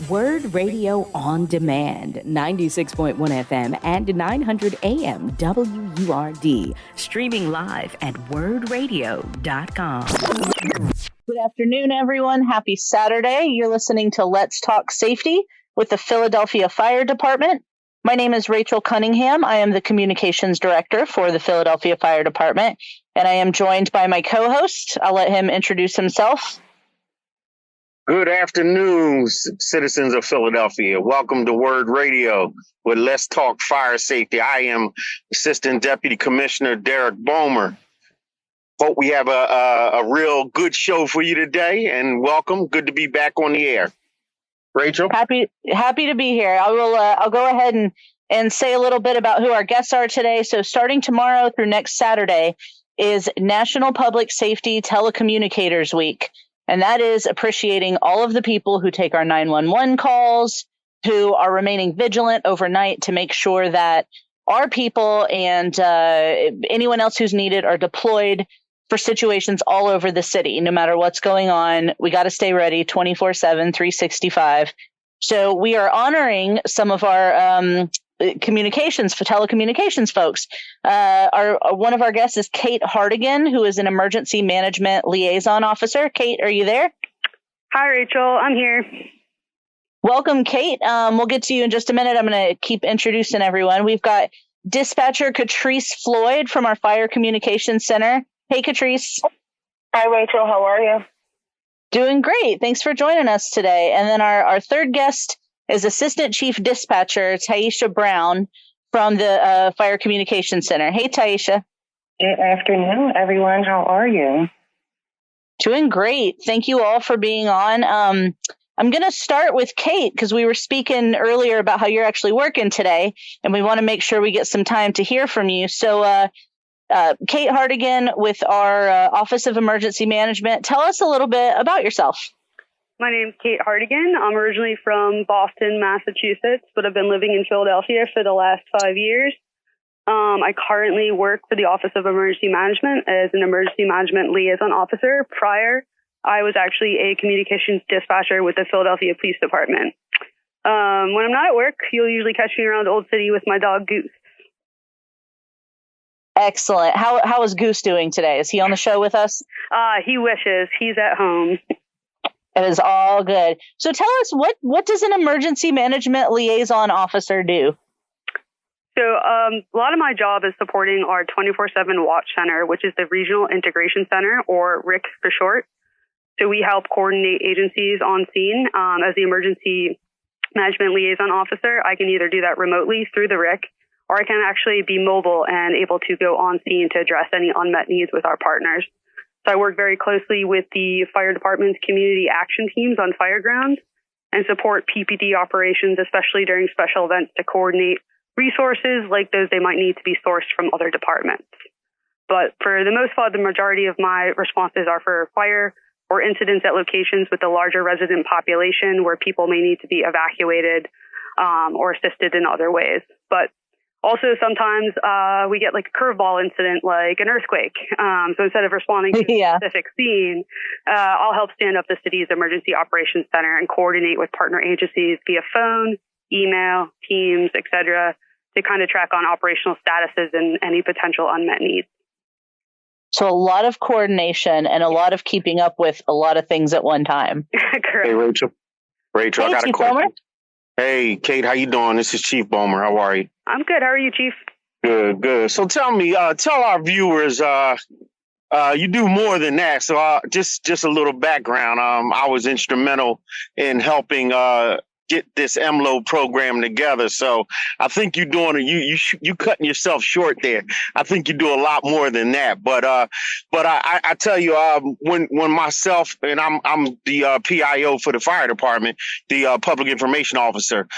WURD Radio on Demand, 96.1 FM and 900 AM WURD, streaming live at wordradio.com. Good afternoon, everyone. Happy Saturday. You're listening to Let's Talk Safety with the Philadelphia Fire Department. My name is Rachel Cunningham. I am the Communications Director for the Philadelphia Fire Department, and I am joined by my co-host. I'll let him introduce himself. Good afternoon, citizens of Philadelphia. Welcome to WURD Radio with Let's Talk Fire Safety. I am Assistant Deputy Commissioner Derek Bomer. Hope we have a real good show for you today, and welcome. Good to be back on the air. Rachel? Happy to be here. I'll go ahead and say a little bit about who our guests are today. So starting tomorrow through next Saturday is National Public Safety Telecommunicators Week. And that is appreciating all of the people who take our 911 calls, who are remaining vigilant overnight to make sure that our people and anyone else who's needed are deployed for situations all over the city. No matter what's going on, we got to stay ready 24/7, 365. So we are honoring some of our telecommunications folks. One of our guests is Kate Hartigan, who is an emergency management liaison officer. Kate, are you there? Hi, Rachel. I'm here. Welcome, Kate. We'll get to you in just a minute. I'm going to keep introducing everyone. We've got dispatcher Catrice Floyd from our Fire Communications Center. Hey, Catrice. Hi, Rachel. How are you? Doing great. Thanks for joining us today. And then our third guest is Assistant Chief Dispatcher Taisha Brown from the Fire Communications Center. Hey, Taisha. Good afternoon, everyone. How are you? Doing great. Thank you all for being on. I'm going to start with Kate because we were speaking earlier about how you're actually working today, and we want to make sure we get some time to hear from you. So, Kate Hartigan with our Office of Emergency Management. Tell us a little bit about yourself. My name's Kate Hartigan. I'm originally from Boston, Massachusetts, but I've been living in Philadelphia for the last 5 years. I currently work for the Office of Emergency Management as an emergency management liaison officer. Prior, I was actually a communications dispatcher with the Philadelphia Police Department. When I'm not at work, you'll usually catch me around Old City with my dog, Goose. Excellent. How is Goose doing today? Is he on the show with us? He wishes. He's at home. It is all good. So tell us, what does an emergency management liaison officer do? So a lot of my job is supporting our 24/7 Watch Center, which is the Regional Integration Center, or RIC for short. So we help coordinate agencies on scene. As the emergency management liaison officer, I can either do that remotely through the RIC, or I can actually be mobile and able to go on scene to address any unmet needs with our partners. So I work very closely with the fire department's community action teams on fire grounds and support PPD operations, especially during special events, to coordinate resources like those they might need to be sourced from other departments. But for the most part, the majority of my responses are for fire or incidents at locations with a larger resident population where people may need to be evacuated or assisted in other ways. But also, sometimes we get like a curveball incident, like an earthquake. So instead of responding to a specific scene, I'll help stand up the city's emergency operations center and coordinate with partner agencies via phone, email, Teams, etc., to kind of track on operational statuses and any potential unmet needs. So a lot of coordination and a lot of keeping up with a lot of things at one time. Correct. Hey, Rachel. Hey, I got Chief a question. Bomer? Hey, Kate, how you doing? This is Chief Bomer. How are you? I'm good. How are you, Chief? Good. So tell our viewers, you do more than that. So just a little background. I was instrumental in helping get this MLO program together. So I think you're doing you cutting yourself short there. I think you do a lot more than that. But I tell you, when myself, and I'm the PIO for the fire department, the public information officer,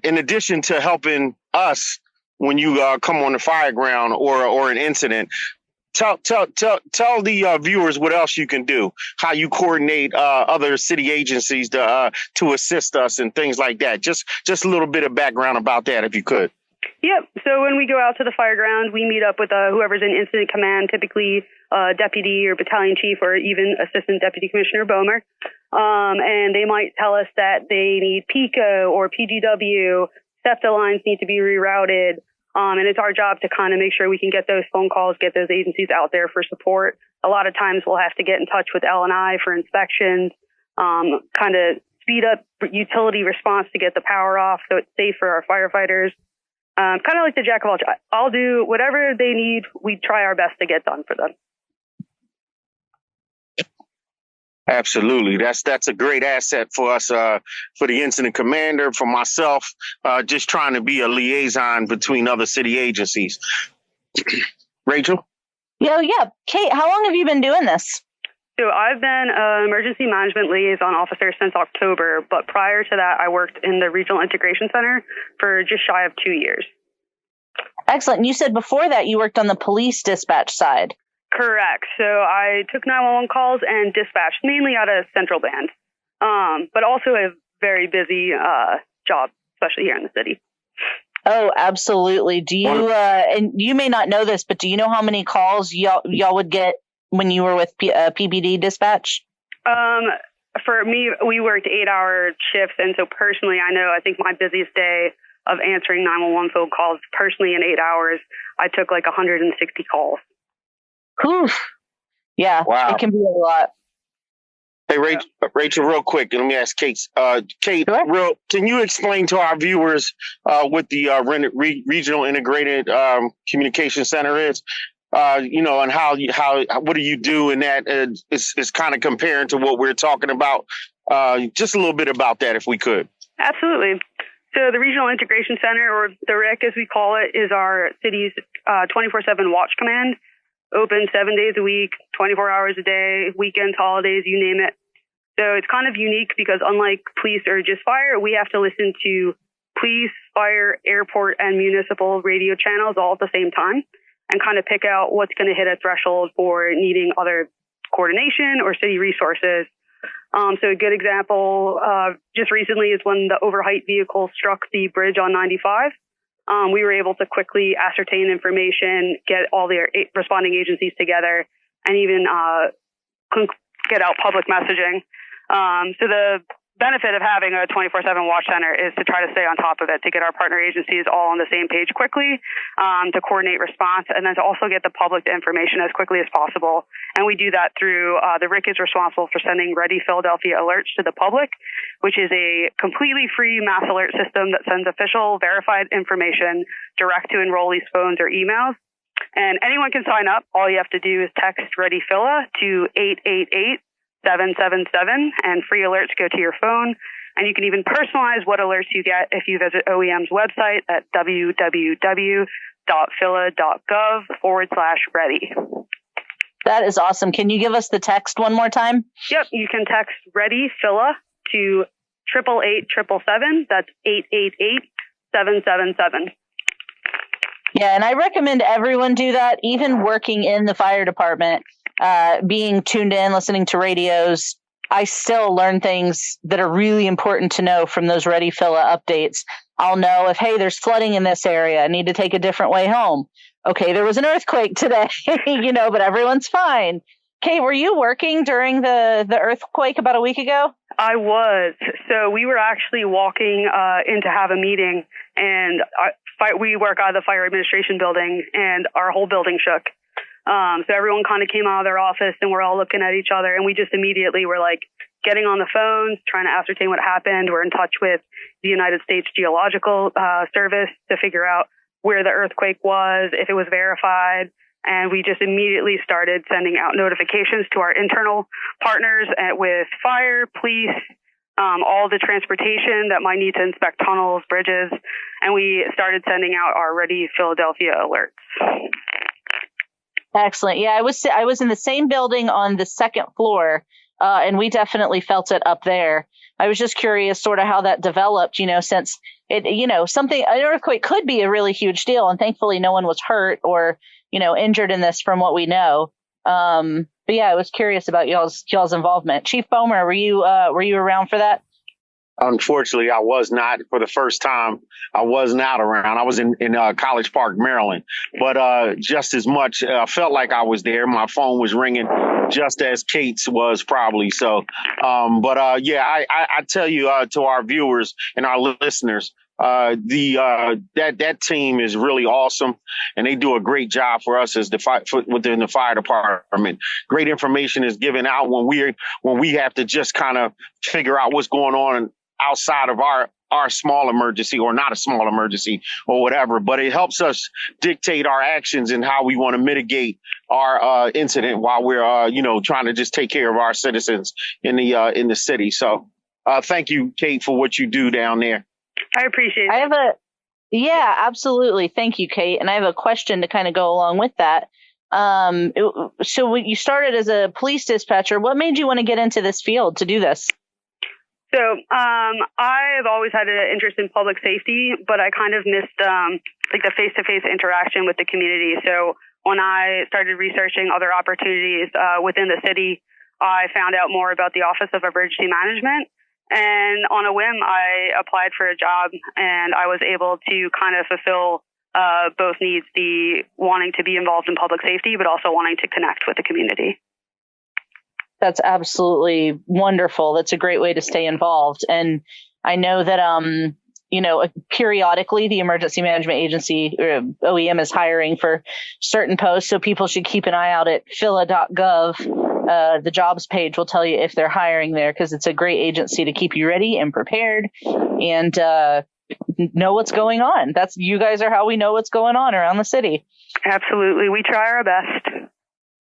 in addition to helping us when you come on the fire ground or an incident, Tell the viewers what else you can do, how you coordinate other city agencies to assist us and things like that. Just a little bit of background about that, if you could. Yep. So when we go out to the fire ground, we meet up with whoever's in incident command, typically deputy or battalion chief or even assistant deputy commissioner Bomer. and they might tell us that they need PICO or PGW, SEPTA lines need to be rerouted. And it's our job to kind of make sure we can get those phone calls, get those agencies out there for support. A lot of times we'll have to get in touch with L&I for inspections, kind of speed up utility response to get the power off so it's safe for our firefighters. Kind of like the jack of all trades. I'll do whatever they need. We try our best to get done for them. Absolutely. That's a great asset for us, for the incident commander, for myself, just trying to be a liaison between other city agencies. Rachel? Yeah. Kate, how long have you been doing this? So I've been an emergency management liaison officer since October, but prior to that, I worked in the Regional Integration Center for just shy of 2 years. Excellent. And you said before that you worked on the police dispatch side. Correct. So I took 911 calls and dispatched mainly out of Central Band, but also a very busy job, especially here in the city. Oh, absolutely. Do you, and you may not know this, but do you know how many calls y'all would get when you were with PBD dispatch? For me, we worked 8-hour shifts. And so personally, I think my busiest day of answering 911 phone calls personally in 8 hours, I took like 160 calls. Oof. Yeah, wow. It can be a lot. Hey, Rachel, real quick, and let me ask Kate. Kate, sure. Can you explain to our viewers what the Regional Integrated Communication Center is? And what do you do in that? It's kind of comparing to what we're talking about. Just a little bit about that, if we could. Absolutely. So the Regional Integration Center, or the RIC as we call it, is our city's 24/7 watch command. Open 7 days a week, 24 hours a day, weekends, holidays, you name it. So it's kind of unique because unlike police or just fire, we have to listen to police, fire, airport, and municipal radio channels all at the same time and kind of pick out what's going to hit a threshold for needing other coordination or city resources. So a good example just recently is when the overheight vehicle struck the bridge on 95. We were able to quickly ascertain information, get all the responding agencies together, and even get out public messaging. So the benefit of having a 24/7 watch center is to try to stay on top of it, to get our partner agencies all on the same page quickly, to coordinate response, and then to also get the public the information as quickly as possible. And we do that through the RIC is responsible for sending ReadyPhiladelphia alerts to the public, which is a completely free mass alert system that sends official verified information direct to enrollees' phones or emails. And anyone can sign up. All you have to do is text ReadyPhila to 888-777, and free alerts go to your phone. And you can even personalize what alerts you get if you visit OEM's website at www.phila.gov/ready. That is awesome. Can you give us the text one more time? Yep. You can text ReadyPhila to 888-777. That's 888-777. Yeah, and I recommend everyone do that, even working in the fire department. Being tuned in, listening to radios, I still learn things that are really important to know from those ReadyPhila updates. I'll know if, hey, there's flooding in this area, I need to take a different way home. Okay, there was an earthquake today, but everyone's fine. Kate, were you working during the earthquake about a week ago? I was. So we were actually walking in to have a meeting, and we work out of the fire administration building, and our whole building shook. So everyone kind of came out of their office and we're all looking at each other, and we just immediately were like getting on the phones, trying to ascertain what happened. We're in touch with the United States Geological Service to figure out where the earthquake was, if it was verified. And we just immediately started sending out notifications to our internal partners with fire, police, all the transportation that might need to inspect tunnels, bridges. And we started sending out our ReadyPhiladelphia alerts. Excellent. Yeah, I was in the same building on the second floor, and we definitely felt it up there. I was just curious sort of how that developed, since it, an earthquake could be a really huge deal, and thankfully no one was hurt or, injured in this from what we know. But yeah, I was curious about y'all's involvement. Chief Bomer, were you around for that? Unfortunately, I was not. For the first time, I was not around. I was in College Park, Maryland. But just as much, I felt like I was there. My phone was ringing just as Kate's was probably. So, yeah, I tell you, to our viewers and our listeners, that team is really awesome, and they do a great job for us as within the fire department. Great information is given out when we have to just kind of figure out what's going on outside of our small emergency, or not a small emergency, or whatever. But it helps us dictate our actions and how we want to mitigate our incident while we're trying to just take care of our citizens in the city. So thank you, Kate, for what you do down there. I appreciate it. Yeah, absolutely. Thank you, Kate. And I have a question to kind of go along with that. So when you started as a police dispatcher, what made you want to get into this field to do this? So I've always had an interest in public safety, but I kind of missed like the face-to-face interaction with the community. So when I started researching other opportunities within the city, I found out more about the Office of Emergency Management. And on a whim, I applied for a job, and I was able to kind of fulfill both needs, the wanting to be involved in public safety, but also wanting to connect with the community. That's absolutely wonderful. That's a great way to stay involved. And I know that, periodically the Emergency Management Agency, or OEM, is hiring for certain posts. So people should keep an eye out at phila.gov. The jobs page will tell you if they're hiring there, because it's a great agency to keep you ready and prepared and know what's going on. You guys are how we know what's going on around the city. Absolutely. We try our best.